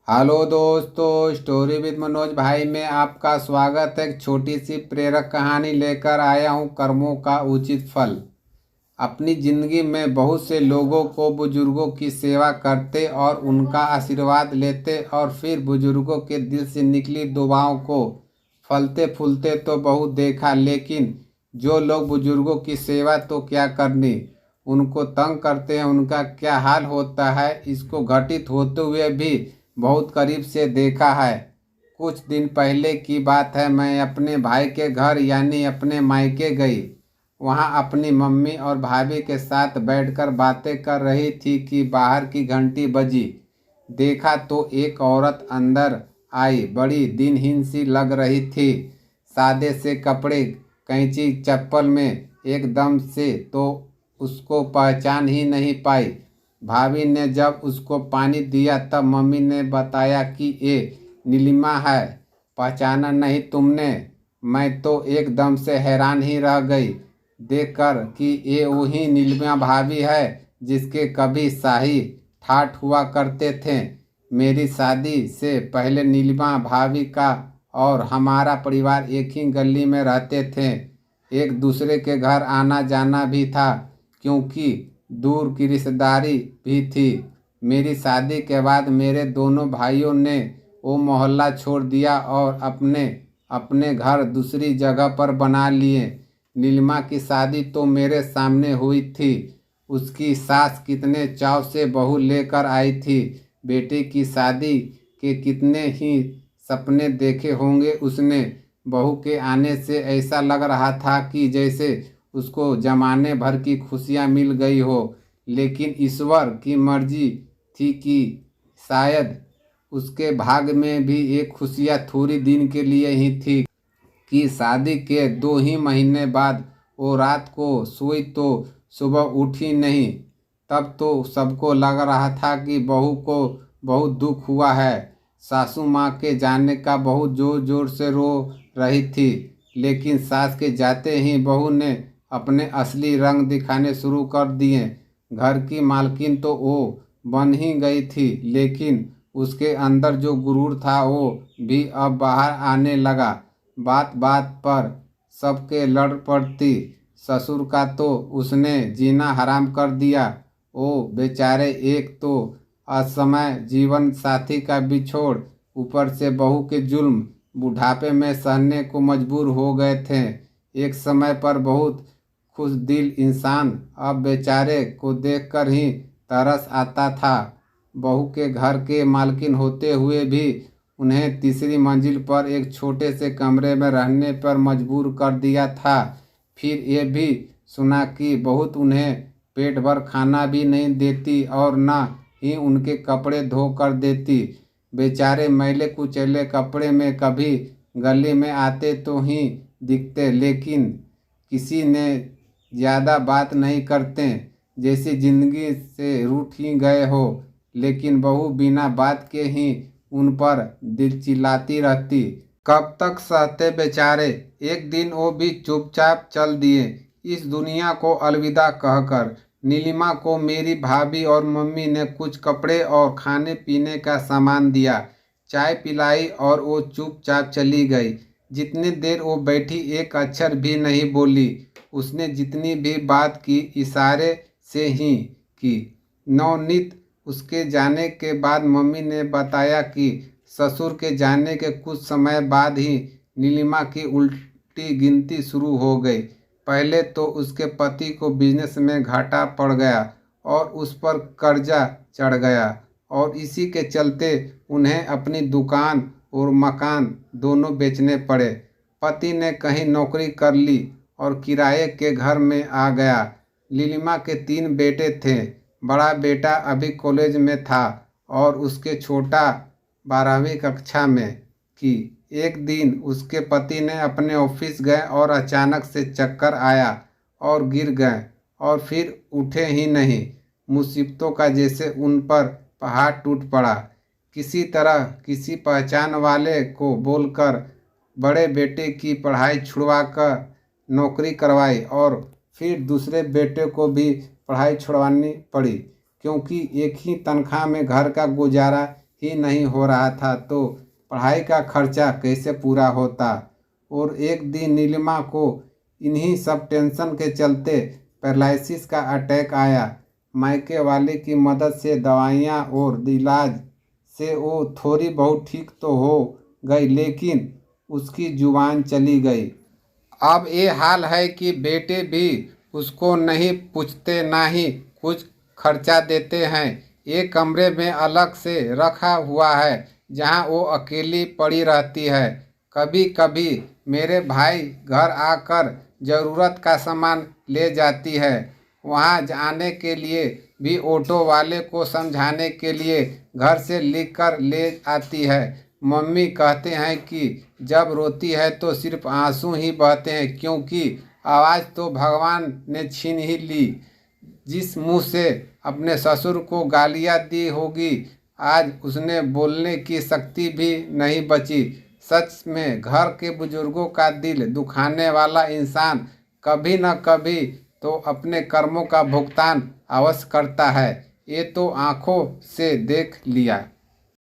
Hello दोस्तों, story with Manoj भाई में आपका स्वागत है। एक छोटी सी प्रेरक कहानी लेकर आया हूँ, कर्मों का उचित फल। अपनी जिंदगी में बहुत से लोगों को बुजुर्गों की सेवा करते और उनका आशीर्वाद लेते और फिर बुजुर्गों के दिल से निकली दुआओं को फलते फूलते तो बहुत देखा, लेकिन जो लोग बुजुर्गों की सेवा तो क्या करनी, उनको तंग करते हैं, उनका क्या हाल होता है, इसको घटित होते हुए भी बहुत करीब से देखा है। कुछ दिन पहले की बात है, मैं अपने भाई के घर यानी अपने मायके गई। वहाँ अपनी मम्मी और भाभी के साथ बैठकर बातें कर रही थी कि बाहर की घंटी बजी। देखा तो एक औरत अंदर आई, बड़ी दिनहीन सी लग रही थी। सादे से कपड़े, कैंची चप्पल में, एकदम से तो उसको पहचान ही नहीं पाई। भाभी ने जब उसको पानी दिया तब मम्मी ने बताया कि ये नीलिमा है, पहचाना नहीं तुमने? मैं तो एकदम से हैरान ही रह गई देखकर कि ये वही नीलिमा भाभी है जिसके कभी शाही ठाठ हुआ करते थे। मेरी शादी से पहले नीलिमा भाभी का और हमारा परिवार एक ही गली में रहते थे। एक दूसरे के घर आना जाना भी था, क्योंकि दूर की रिश्तेदारी भी थी। मेरी शादी के बाद मेरे दोनों भाइयों ने वो मोहल्ला छोड़ दिया और अपने अपने घर दूसरी जगह पर बना लिए। नीलिमा की शादी तो मेरे सामने हुई थी। उसकी सास कितने चाव से बहू लेकर आई थी। बेटी की शादी के कितने ही सपने देखे होंगे उसने। बहू के आने से ऐसा लग रहा था कि जैसे उसको जमाने भर की खुशियां मिल गई हो। लेकिन ईश्वर की मर्जी थी कि शायद उसके भाग में भी एक खुशियां थोड़ी दिन के लिए ही थी कि शादी के 2 ही महीने बाद वो रात को सोई तो सुबह उठी नहीं। तब तो सबको लग रहा था कि बहू को बहुत दुख हुआ है। सासू माँ के जाने का बहुत जोर जोर से रो रही थी, लेकिन सास के जाते ही बहू ने अपने असली रंग दिखाने शुरू कर दिए। घर की मालकिन तो वो बन ही गई थी, लेकिन उसके अंदर जो गुरूर था वो भी अब बाहर आने लगा। बात बात पर सबके लड़ पड़ती। ससुर का तो उसने जीना हराम कर दिया। ओ बेचारे, एक तो असमय जीवन साथी का बिछोड़, ऊपर से बहू के जुल्म बुढ़ापे में सहने को मजबूर हो गए थे। एक समय पर बहुत खुश दिल इंसान अब बेचारे को देखकर ही तरस आता था। बहू के घर के मालकिन होते हुए भी उन्हें तीसरी मंजिल पर एक छोटे से कमरे में रहने पर मजबूर कर दिया था। फिर ये भी सुना कि बहुत उन्हें पेट भर खाना भी नहीं देती और न ही उनके कपड़े धो कर देती। बेचारे मैले कुचैले कपड़े में कभी गली में आते तो ही दिखते, लेकिन किसी ने ज़्यादा बात नहीं करते, जैसी जिंदगी से रूठ ही गए हो। लेकिन बहू बिना बात के ही उन पर दिल चिल्लाती रहती। कब तक सहते बेचारे। एक दिन वो भी चुपचाप चल दिए इस दुनिया को अलविदा कहकर। नीलिमा को मेरी भाभी और मम्मी ने कुछ कपड़े और खाने पीने का सामान दिया, चाय पिलाई और वो चुपचाप चली गई। जितनी देर वो बैठी एक अक्षर भी नहीं बोली। उसने जितनी भी बात की इशारे से ही की। नवनीत उसके जाने के बाद मम्मी ने बताया कि ससुर के जाने के कुछ समय बाद ही नीलिमा की उल्टी गिनती शुरू हो गई। पहले तो उसके पति को बिजनेस में घाटा पड़ गया और उस पर कर्जा चढ़ गया, और इसी के चलते उन्हें अपनी दुकान और मकान दोनों बेचने पड़े। पति ने कहीं नौकरी कर ली और किराए के घर में आ गया। नीलिमा के 3 बेटे थे। बड़ा बेटा अभी कॉलेज में था और उसके छोटा 12वीं कक्षा में की। एक दिन उसके पति ने अपने ऑफिस गए और अचानक से चक्कर आया और गिर गए और फिर उठे ही नहीं। मुसीबतों का जैसे उन पर पहाड़ टूट पड़ा। किसी तरह किसी पहचान वाले को बोलकर बड़े बेटे की पढ़ाई छुड़वा कर नौकरी करवाई और फिर दूसरे बेटे को भी पढ़ाई छुड़वानी पड़ी, क्योंकि एक ही तनख्वाह में घर का गुजारा ही नहीं हो रहा था तो पढ़ाई का खर्चा कैसे पूरा होता। और एक दिन नीलिमा को इन्हीं सब टेंशन के चलते पैरालिसिस का अटैक आया। मायके वाले की मदद से दवाइयाँ और इलाज से वो थोड़ी बहुत ठीक तो हो गई, लेकिन उसकी जुबान चली गई। अब ये हाल है कि बेटे भी उसको नहीं पूछते, ना ही कुछ खर्चा देते हैं। एक कमरे में अलग से रखा हुआ है जहाँ वो अकेली पड़ी रहती है। कभी कभी मेरे भाई घर आकर ज़रूरत का सामान ले जाती है। वहाँ जाने के लिए भी ऑटो वाले को समझाने के लिए घर से लिख कर ले आती है। मम्मी कहते हैं कि जब रोती है तो सिर्फ आंसू ही बहते हैं, क्योंकि आवाज़ तो भगवान ने छीन ही ली। जिस मुंह से अपने ससुर को गालियाँ दी होगी, आज उसने बोलने की शक्ति भी नहीं बची। सच में घर के बुजुर्गों का दिल दुखाने वाला इंसान कभी न कभी तो अपने कर्मों का भुगतान अवश्य करता है। ये तो आंखों से देख लिया।